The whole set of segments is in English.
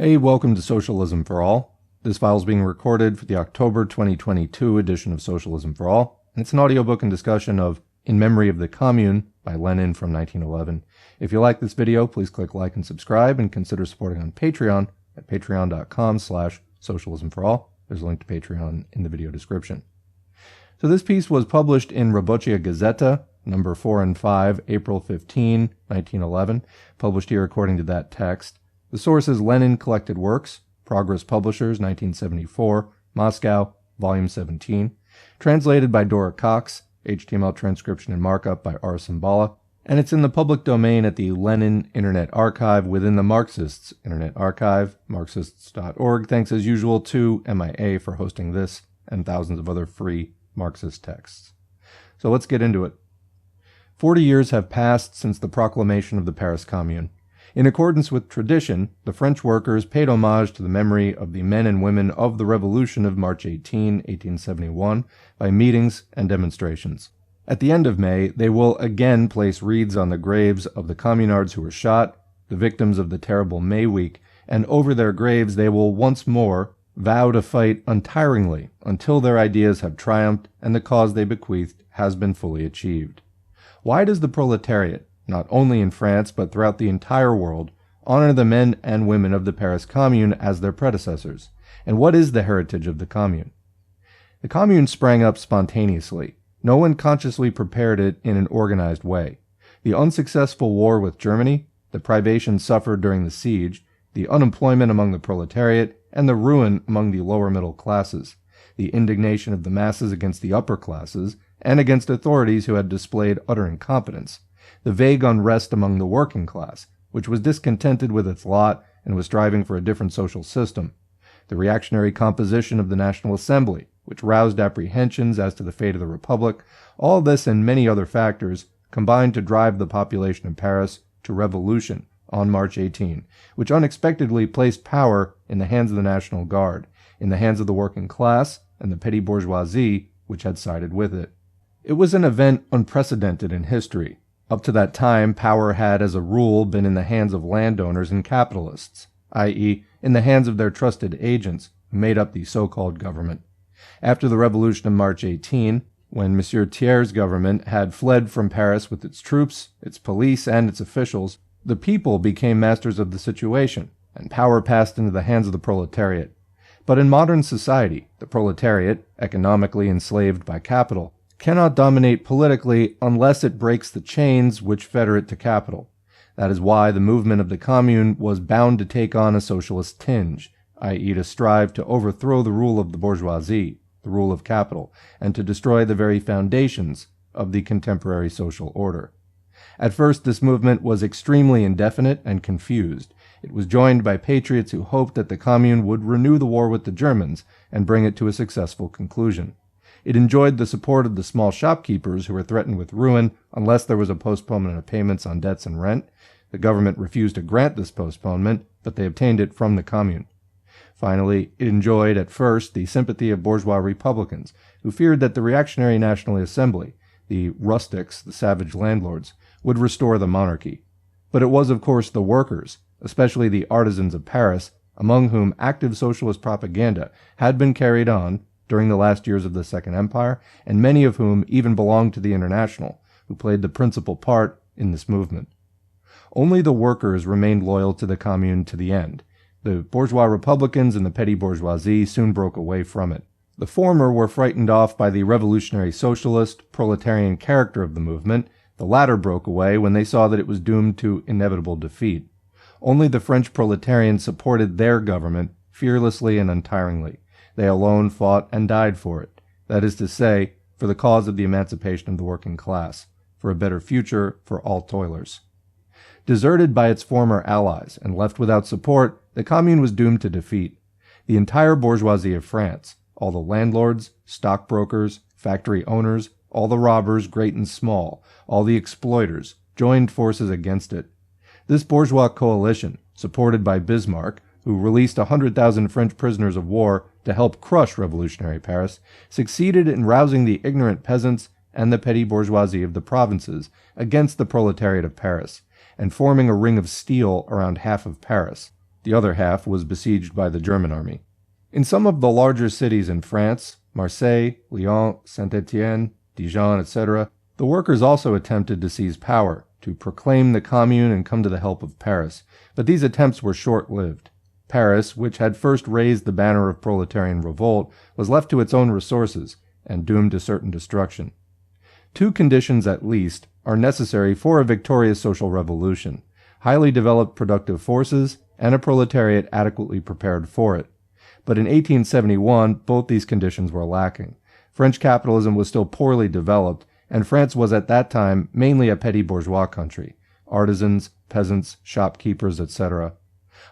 Hey, welcome to Socialism for All. This file is being recorded for the October 2022 edition of Socialism for All, and it's an audiobook and discussion of In Memory of the Commune by Lenin from 1911. If you like this video, please click like and subscribe, and consider supporting on Patreon at patreon.com/socialismforall. There's a link to Patreon in the video description. So this piece was published in Robochia Gazeta, number 4 and 5, April 15, 1911, published here according to that text. The source is Lenin Collected Works, Progress Publishers, 1974, Moscow, Volume 17, translated by Dora Cox, HTML transcription and markup by R. Simbala, and it's in the public domain at the Lenin Internet Archive within the Marxists Internet Archive, marxists.org. Thanks as usual to MIA for hosting this and thousands of other free Marxist texts. So let's get into it. 40 years have passed since the proclamation of the Paris Commune. In accordance with tradition, the French workers paid homage to the memory of the men and women of the Revolution of March 18, 1871, by meetings and demonstrations. At the end of May, they will again place wreaths on the graves of the communards who were shot, the victims of the terrible May week, and over their graves they will once more vow to fight untiringly until their ideas have triumphed and the cause they bequeathed has been fully achieved. Why does the proletariat, not only in France but throughout the entire world, honor the men and women of the Paris Commune as their predecessors? And what is the heritage of the Commune? The Commune sprang up spontaneously. No one consciously prepared it in an organized way. The unsuccessful war with Germany, the privations suffered during the siege, the unemployment among the proletariat, and the ruin among the lower middle classes, the indignation of the masses against the upper classes, and against authorities who had displayed utter incompetence, the vague unrest among the working class, which was discontented with its lot and was striving for a different social system, the reactionary composition of the National Assembly, which roused apprehensions as to the fate of the Republic. All this and many other factors combined to drive the population of Paris to revolution on March 18, which unexpectedly placed power in the hands of the National Guard, in the hands of the working class and the petty bourgeoisie, which had sided with it. It was an event unprecedented in history. Up to that time, power had, as a rule, been in the hands of landowners and capitalists, i.e., in the hands of their trusted agents who made up the so-called government. After the revolution of March 18, when Monsieur Thiers' government had fled from Paris with its troops, its police, and its officials, the people became masters of the situation, and power passed into the hands of the proletariat. But in modern society, the proletariat, economically enslaved by capital, cannot dominate politically unless it breaks the chains which fetter it to capital. That is why the movement of the Commune was bound to take on a socialist tinge, i.e. to strive to overthrow the rule of the bourgeoisie, the rule of capital, and to destroy the very foundations of the contemporary social order. At first, this movement was extremely indefinite and confused. It was joined by patriots who hoped that the Commune would renew the war with the Germans and bring it to a successful conclusion. It enjoyed the support of the small shopkeepers who were threatened with ruin unless there was a postponement of payments on debts and rent. The government refused to grant this postponement, but they obtained it from the Commune. Finally, it enjoyed at first the sympathy of bourgeois Republicans, who feared that the reactionary National Assembly, the rustics, the savage landlords, would restore the monarchy. But it was, of course, the workers, especially the artisans of Paris, among whom active socialist propaganda had been carried on during the last years of the Second Empire, and many of whom even belonged to the International, who played the principal part in this movement. Only the workers remained loyal to the Commune to the end. The bourgeois Republicans and the petty bourgeoisie soon broke away from it. The former were frightened off by the revolutionary socialist, proletarian character of the movement. The latter broke away when they saw that it was doomed to inevitable defeat. Only the French proletarians supported their government fearlessly and untiringly. They alone fought and died for it, that is to say, for the cause of the emancipation of the working class, for a better future for all toilers. Deserted by its former allies and left without support, the Commune was doomed to defeat. The entire bourgeoisie of France, all the landlords, stockbrokers, factory owners, all the robbers, great and small, all the exploiters, joined forces against it. This bourgeois coalition, supported by Bismarck, who released 100,000 French prisoners of war to help crush revolutionary Paris, succeeded in rousing the ignorant peasants and the petty bourgeoisie of the provinces against the proletariat of Paris, and forming a ring of steel around half of Paris, The other half was besieged by the German army. In some of the larger cities in France, Marseille, Lyon, Saint-Étienne, Dijon, etc., the workers also attempted to seize power, to proclaim the Commune and come to the help of Paris, but these attempts were short-lived. Paris, which had first raised the banner of proletarian revolt, was left to its own resources and doomed to certain destruction. Two conditions, at least, are necessary for a victorious social revolution: highly developed productive forces and a proletariat adequately prepared for it. But in 1871, both these conditions were lacking. French capitalism was still poorly developed, and France was at that time mainly a petty bourgeois country: artisans, peasants, shopkeepers, etc.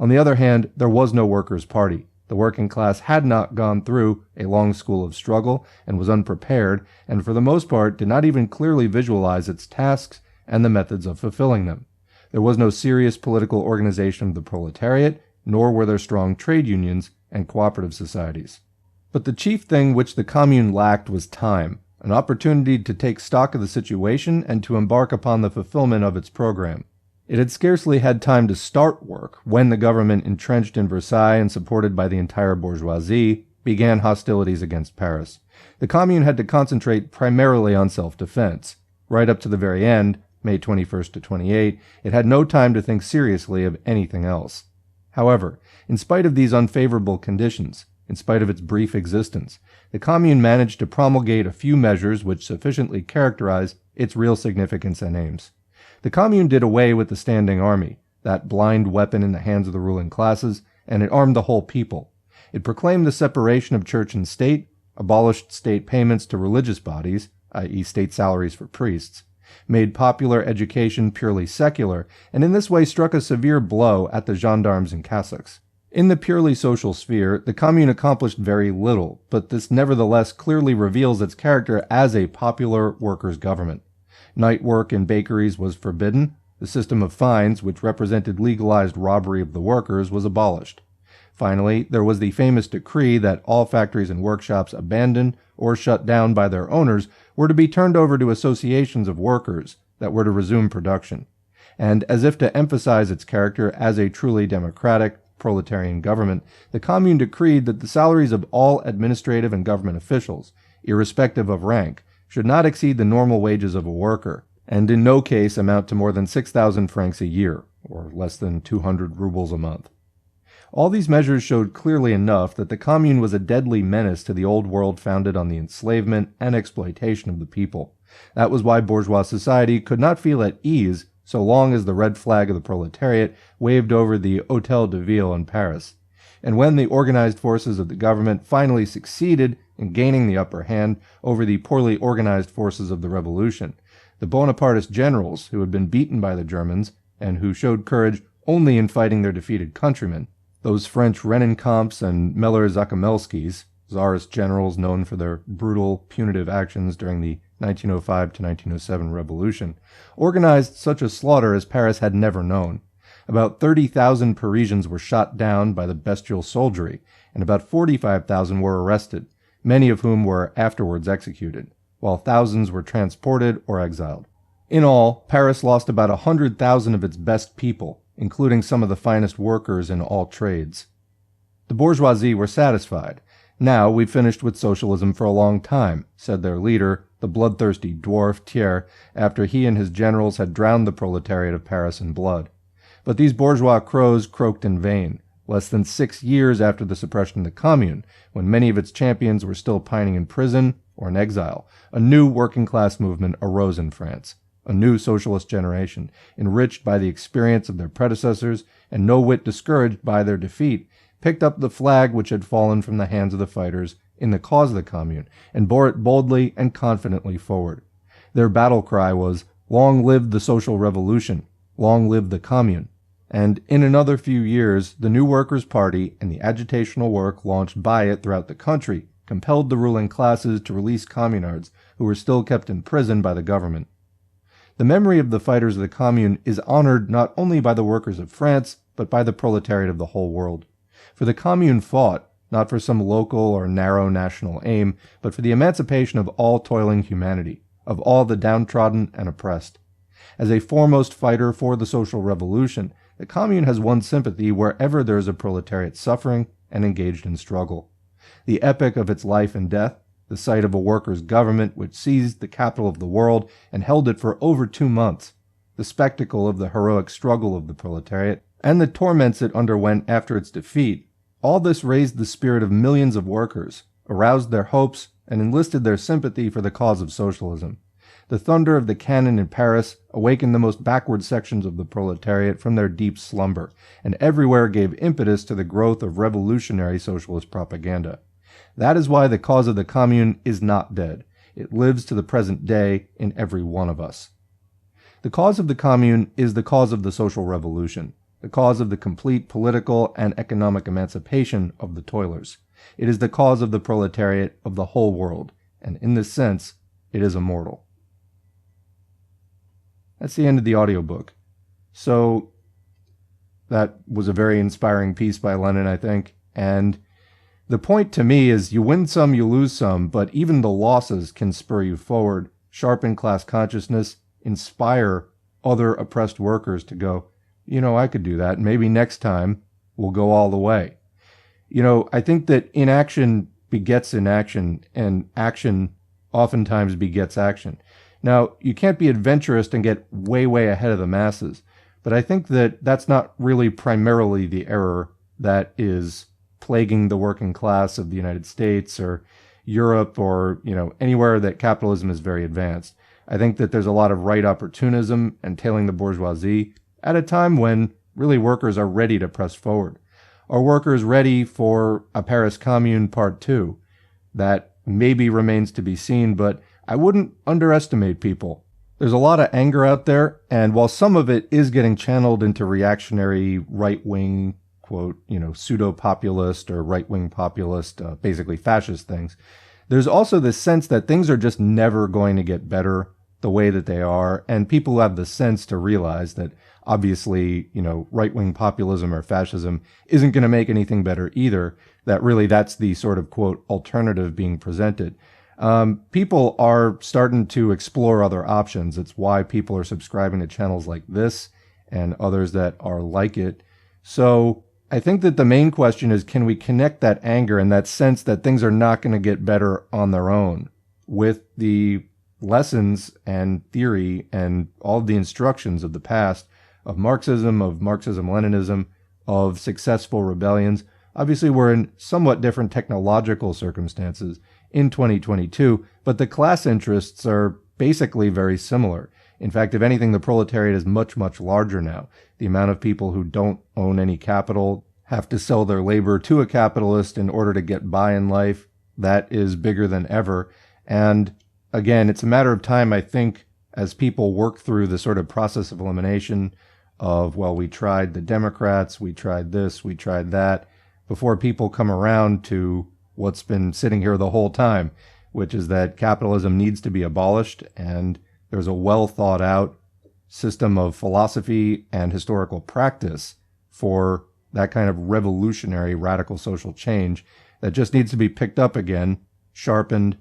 On the other hand, there was no workers' party. The working class had not gone through a long school of struggle and was unprepared, and for the most part did not even clearly visualize its tasks and the methods of fulfilling them. There was no serious political organization of the proletariat, nor were there strong trade unions and cooperative societies. But the chief thing which the Commune lacked was time, an opportunity to take stock of the situation and to embark upon the fulfillment of its program. It had scarcely had time to start work when the government, entrenched in Versailles and supported by the entire bourgeoisie, began hostilities against Paris. The Commune had to concentrate primarily on self-defense. Right up to the very end, May 21st to 28, it had no time to think seriously of anything else. However, in spite of these unfavorable conditions, in spite of its brief existence, the Commune managed to promulgate a few measures which sufficiently characterize its real significance and aims. The Commune did away with the standing army, that blind weapon in the hands of the ruling classes, and it armed the whole people. It proclaimed the separation of church and state, abolished state payments to religious bodies, i.e. state salaries for priests, made popular education purely secular, and in this way struck a severe blow at the gendarmes and cassocks. In the purely social sphere, the Commune accomplished very little, but this nevertheless clearly reveals its character as a popular workers' government. Night work in bakeries was forbidden. The system of fines, which represented legalized robbery of the workers, was abolished. Finally, there was the famous decree that all factories and workshops abandoned or shut down by their owners were to be turned over to associations of workers that were to resume production. And as if to emphasize its character as a truly democratic, proletarian government, the Commune decreed that the salaries of all administrative and government officials, irrespective of rank, should not exceed the normal wages of a worker, and in no case amount to more than 6,000 francs a year, or less than 200 rubles a month. All these measures showed clearly enough that the Commune was a deadly menace to the old world founded on the enslavement and exploitation of the people. That was why bourgeois society could not feel at ease so long as the red flag of the proletariat waved over the Hôtel de Ville in Paris. And when the organized forces of the government finally succeeded in gaining the upper hand over the poorly organized forces of the revolution, the Bonapartist generals, who had been beaten by the Germans and who showed courage only in fighting their defeated countrymen, those French Rennenkampfs and Meller-Zakomelskis, Tsarist generals known for their brutal, punitive actions during the 1905 to 1907 revolution, organized such a slaughter as Paris had never known. About 30,000 Parisians were shot down by the bestial soldiery, and about 45,000 were arrested, many of whom were afterwards executed, while thousands were transported or exiled. In all, Paris lost about 100,000 of its best people, including some of the finest workers in all trades. The bourgeoisie were satisfied. "Now we've finished with socialism for a long time," said their leader, the bloodthirsty dwarf Thiers, after he and his generals had drowned the proletariat of Paris in blood. But these bourgeois crows croaked in vain. Less than 6 years after the suppression of the Commune, when many of its champions were still pining in prison or in exile, a new working-class movement arose in France, a new socialist generation, enriched by the experience of their predecessors and no whit discouraged by their defeat, picked up the flag which had fallen from the hands of the fighters in the cause of the Commune and bore it boldly and confidently forward. Their battle cry was, "Long live the social revolution! Long live the Commune!" And in another few years, the new Workers' Party and the agitational work launched by it throughout the country compelled the ruling classes to release communards who were still kept in prison by the government. The memory of the fighters of the Commune is honored not only by the workers of France, but by the proletariat of the whole world. For the Commune fought, not for some local or narrow national aim, but for the emancipation of all toiling humanity, of all the downtrodden and oppressed. As a foremost fighter for the social revolution, the Commune has won sympathy wherever there is a proletariat suffering and engaged in struggle. The epic of its life and death, the sight of a workers' government which seized the capital of the world and held it for over 2 months, the spectacle of the heroic struggle of the proletariat, and the torments it underwent after its defeat, all this raised the spirit of millions of workers, aroused their hopes, and enlisted their sympathy for the cause of socialism. The thunder of the cannon in Paris awakened the most backward sections of the proletariat from their deep slumber, and everywhere gave impetus to the growth of revolutionary socialist propaganda. That is why the cause of the Commune is not dead. It lives to the present day in every one of us. The cause of the Commune is the cause of the social revolution, the cause of the complete political and economic emancipation of the toilers. It is the cause of the proletariat of the whole world, and in this sense, it is immortal. That's the end of the audiobook. So, that was a very inspiring piece by Lenin, I think, and the point to me is you win some, you lose some, but even the losses can spur you forward, sharpen class consciousness, inspire other oppressed workers to go, I could do that. Maybe next time we'll go all the way. I think that inaction begets inaction, and action oftentimes begets action. Now, you can't be adventurous and get way, way ahead of the masses, but I think that that's not really primarily the error that is plaguing the working class of the United States or Europe or, anywhere that capitalism is very advanced. I think that there's a lot of right opportunism and tailing the bourgeoisie at a time when really workers are ready to press forward. Are workers ready for a Paris Commune Part 2? That maybe remains to be seen, but I wouldn't underestimate people. There's a lot of anger out there, and while some of it is getting channeled into reactionary right-wing, quote, pseudo-populist or right-wing populist, basically fascist things, there's also this sense that things are just never going to get better the way that they are, and people have the sense to realize that obviously, right-wing populism or fascism isn't going to make anything better either, that really that's the sort of, quote, alternative being presented. People are starting to explore other options. It's why people are subscribing to channels like this and others that are like it. So I think that the main question is, can we connect that anger and that sense that things are not going to get better on their own with the lessons and theory and all of the instructions of the past of Marxism-Leninism, of successful rebellions. Obviously, we're in somewhat different technological circumstances in 2022, but the class interests are basically very similar. In fact, if anything, the proletariat is much, much larger now. The amount of people who don't own any capital, have to sell their labor to a capitalist in order to get by in life, that is bigger than ever. And again, it's a matter of time, I think, as people work through the sort of process of elimination of, well, we tried the Democrats, we tried this, we tried that, before people come around to what's been sitting here the whole time, which is that capitalism needs to be abolished, and there's a well thought out system of philosophy and historical practice for that kind of revolutionary radical social change that just needs to be picked up again, sharpened,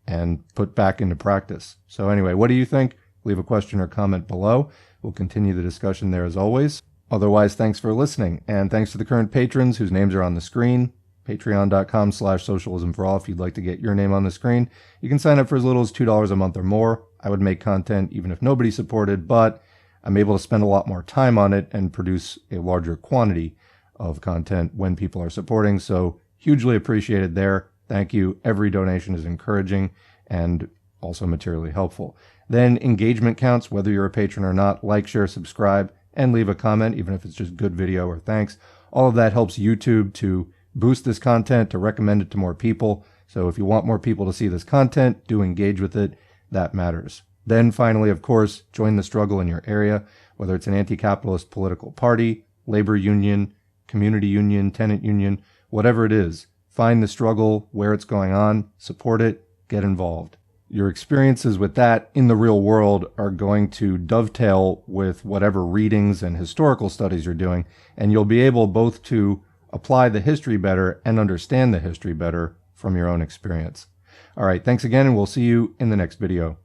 and put back into practice. So anyway, what do you think? Leave a question or comment below. We'll continue the discussion there as always. Otherwise, thanks for listening, and thanks to the current patrons whose names are on the screen. Patreon.com/socialismforall if you'd like to get your name on the screen. You can sign up for as little as $2 a month or more. I would make content even if nobody supported, but I'm able to spend a lot more time on it and produce a larger quantity of content when people are supporting. So hugely appreciated there. Thank you. Every donation is encouraging and also materially helpful. Then engagement counts, whether you're a patron or not. Like, share, subscribe, and leave a comment, even if it's just good video or thanks. All of that helps YouTube to boost this content, to recommend it to more people. So if you want more people to see this content, do engage with it. That matters. Then finally, of course, join the struggle in your area, whether it's an anti-capitalist political party, labor union, community union, tenant union, whatever it is. Find the struggle where it's going on, support it, get involved. Your experiences with that in the real world are going to dovetail with whatever readings and historical studies you're doing, and you'll be able both to apply the history better and understand the history better from your own experience. All right, thanks again, and we'll see you in the next video.